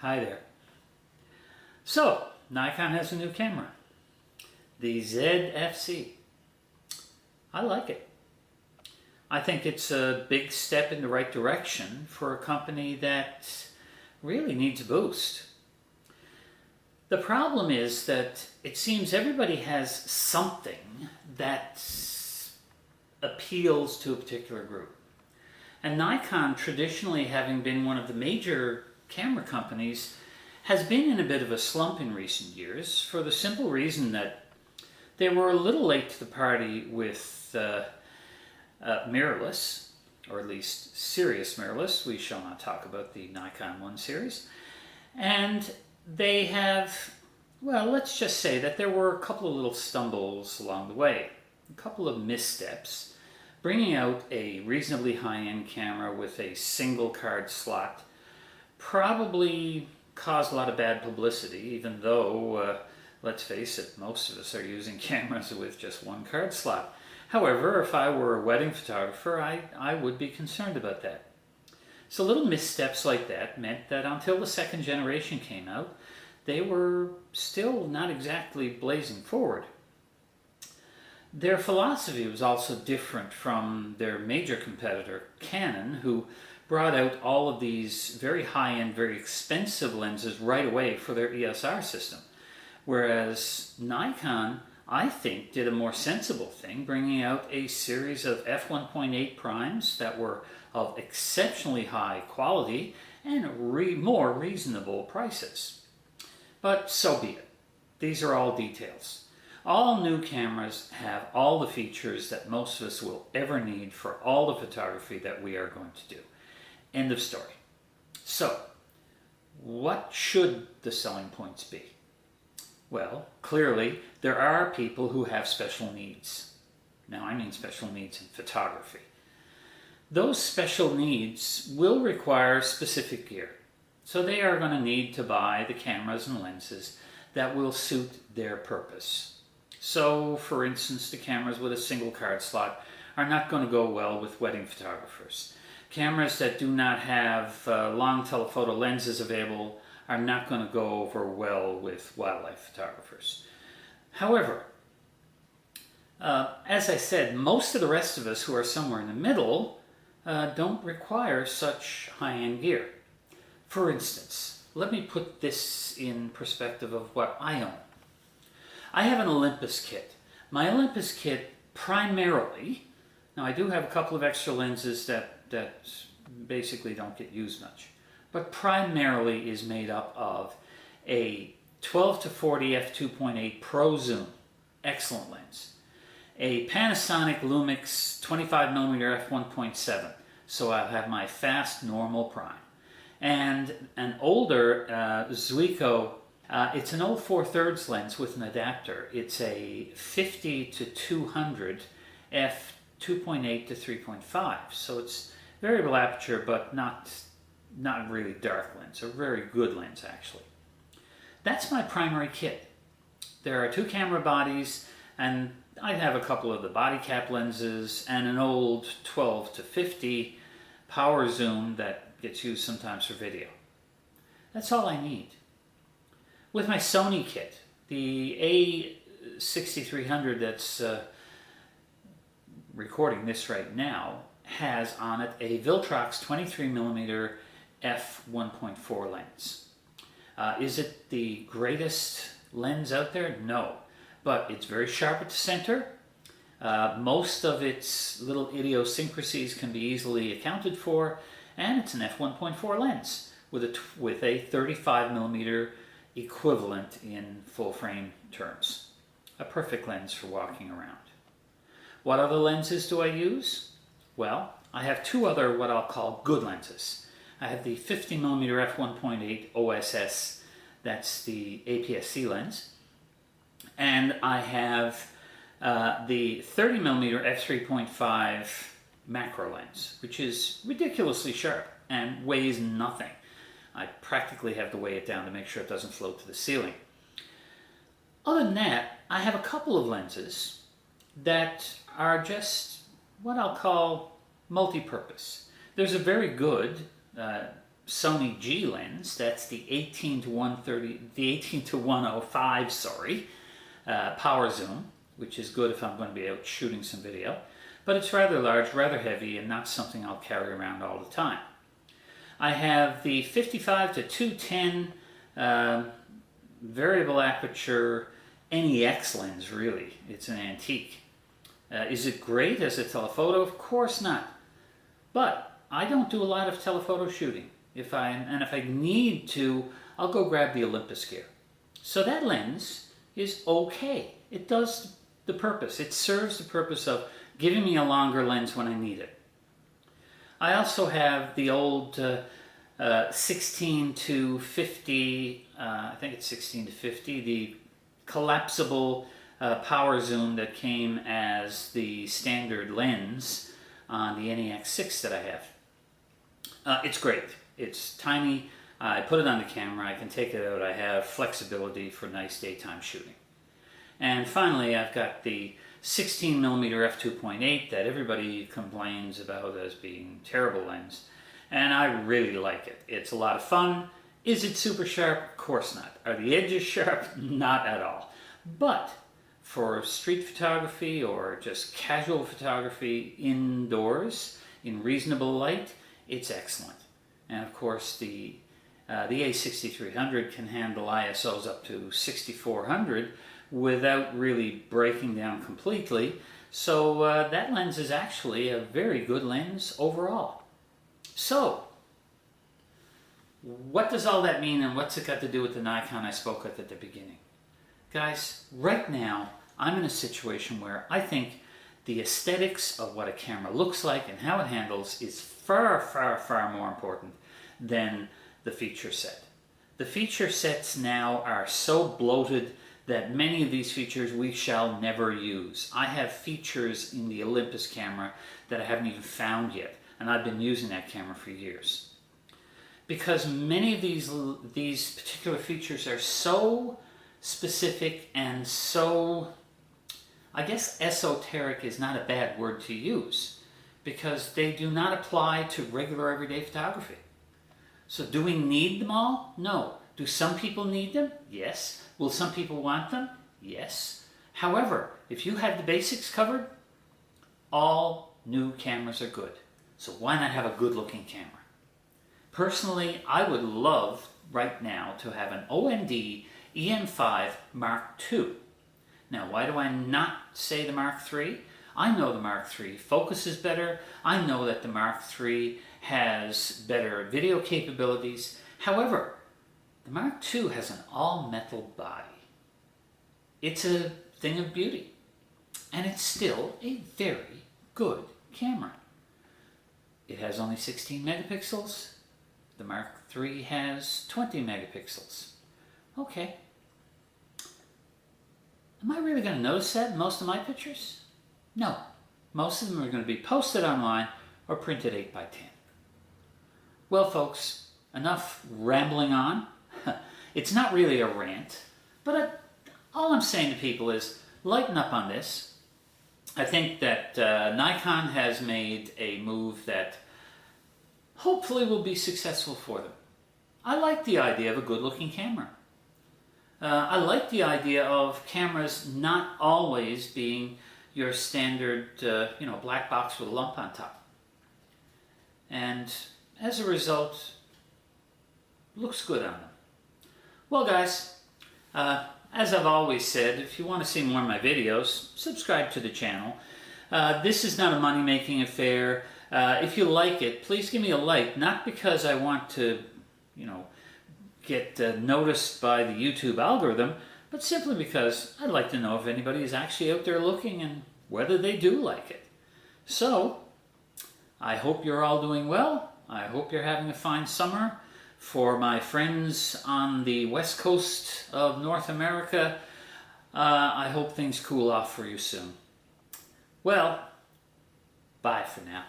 Hi there. So, Nikon has a new camera, the ZFC. I like it. I think it's a big step in the right direction for a company that really needs a boost. The problem is that it seems everybody has something that appeals to a particular group. And Nikon, traditionally having been one of the major camera companies, has been in a bit of a slump in recent years for the simple reason that they were a little late to the party with mirrorless, or at least serious mirrorless. We shall not talk about the Nikon 1 series. And they have, well, let's just say that there were a couple of little stumbles along the way, a couple of missteps. Bringing out a reasonably high-end camera with a single card slot probably caused a lot of bad publicity, even though, let's face it, most of us are using cameras with just one card slot. However, if I were a wedding photographer, I would be concerned about that. So little missteps like that meant that until the second generation came out, they were still not exactly blazing forward. Their philosophy was also different from their major competitor, Canon, who brought out all of these very high-end, very expensive lenses right away for their ESR system. Whereas Nikon, I think, did a more sensible thing, bringing out a series of f1.8 primes that were of exceptionally high quality and more reasonable prices. But so be it. These are all details. All new cameras have all the features that most of us will ever need for all the photography that we are going to do. End of story. So, what should the selling points be? Well, clearly, there are people who have special needs. Now, I mean special needs in photography. Those special needs will require specific gear. So they are going to need to buy the cameras and lenses that will suit their purpose. So, for instance, the cameras with a single card slot are not going to go well with wedding photographers. Cameras that do not have long telephoto lenses available are not going to go over well with wildlife photographers. However, as I said, most of the rest of us who are somewhere in the middle don't require such high-end gear. For instance, let me put this in perspective of what I own. I have an Olympus kit. My Olympus kit primarily, now I do have a couple of extra lenses that basically don't get used much, but primarily is made up of a 12 to 40 f2.8 Pro Zoom, excellent lens, a Panasonic Lumix 25mm f1.7, so I'll have my fast normal prime, and an older Zuiko. It's an old 4/3 lens with an adapter. It's a 50 to 200 f2.8 to 3.5, so it's variable aperture, but not really dark lens, a very good lens actually. That's my primary kit. There are two camera bodies, and I have a couple of the body cap lenses and an old 12 to 50 power zoom that gets used sometimes for video. That's all I need. With my Sony kit, the A6300 that's recording this right now has on it a Viltrox 23mm f1.4 lens. Is it the greatest lens out there? No, but it's very sharp at the center. Most of its little idiosyncrasies can be easily accounted for, and it's an f1.4 lens with a 35mm equivalent in full frame terms. A perfect lens for walking around. What other lenses do I use? Well, I have two other what I'll call good lenses. I have the 50mm f1.8 OSS, that's the APS-C lens, and I have the 30mm f3.5 macro lens, which is ridiculously sharp and weighs nothing. I practically have to weigh it down to make sure it doesn't float to the ceiling. Other than that, I have a couple of lenses that are just what I'll call multi-purpose. There's a very good Sony G lens. That's the 18 to 130, the 18 to 105, sorry, power zoom, which is good if I'm going to be out shooting some video. But it's rather large, rather heavy, and not something I'll carry around all the time. I have the 55 to 210 variable aperture NEX lens, really. It's an antique. Is it great as a telephoto? Of course not. But I don't do a lot of telephoto shooting. If I need to, I'll go grab the Olympus gear. So that lens is okay. It does the purpose. It serves the purpose of giving me a longer lens when I need it. I also have the old 16 to 50, I think it's 16 to 50, the collapsible power zoom that came as the standard lens on the NEX6 that I have. It's great. It's tiny. I put it on the camera. I can take it out. I have flexibility for nice daytime shooting. And finally, I've got the 16mm f2.8 that everybody complains about as being terrible lens. And I really like it. It's a lot of fun. Is it super sharp? Of course not. Are the edges sharp? Not at all. But for street photography or just casual photography indoors in reasonable light, it's excellent. And of course the A6300 can handle ISOs up to 6400 without really breaking down completely. So that lens is actually a very good lens overall. So, what does all that mean, and what's it got to do with the Nikon I spoke of at the beginning? Guys, right now I'm in a situation where I think the aesthetics of what a camera looks like and how it handles is far, far, far more important than the feature set. The feature sets now are so bloated that many of these features we shall never use. I have features in the Olympus camera that I haven't even found yet, and I've been using that camera for years. Because many of these particular features are so specific and so, I guess esoteric is not a bad word to use, because they do not apply to regular everyday photography. So do we need them all? No. Do some people need them? Yes. Will some people want them? Yes. However, if you have the basics covered, all new cameras are good. So why not have a good looking camera? Personally, I would love right now to have an OND EM5 Mark II. Now, why do I not say the Mark III? I know the Mark III focuses better. I know that the Mark III has better video capabilities. However, the Mark II has an all-metal body. It's a thing of beauty. And it's still a very good camera. It has only 16 megapixels. The Mark III has 20 megapixels. Okay. Am I really going to notice that in most of my pictures? No. Most of them are going to be posted online or printed 8 by 10. Well, folks, enough rambling on. It's not really a rant, but all I'm saying to people is lighten up on this. I think that Nikon has made a move that hopefully will be successful for them. I like the idea of a good-looking camera. I like the idea of cameras not always being your standard, black box with a lump on top. And as a result, looks good on them. Well, guys, as I've always said, if you want to see more of my videos, subscribe to the channel. This is not a money-making affair. If you like it, please give me a like, not because I want to, get noticed by the YouTube algorithm, but simply because I'd like to know if anybody is actually out there looking and whether they do like it. So, I hope you're all doing well. I hope you're having a fine summer. For my friends on the west coast of North America, I hope things cool off for you soon. Well, bye for now.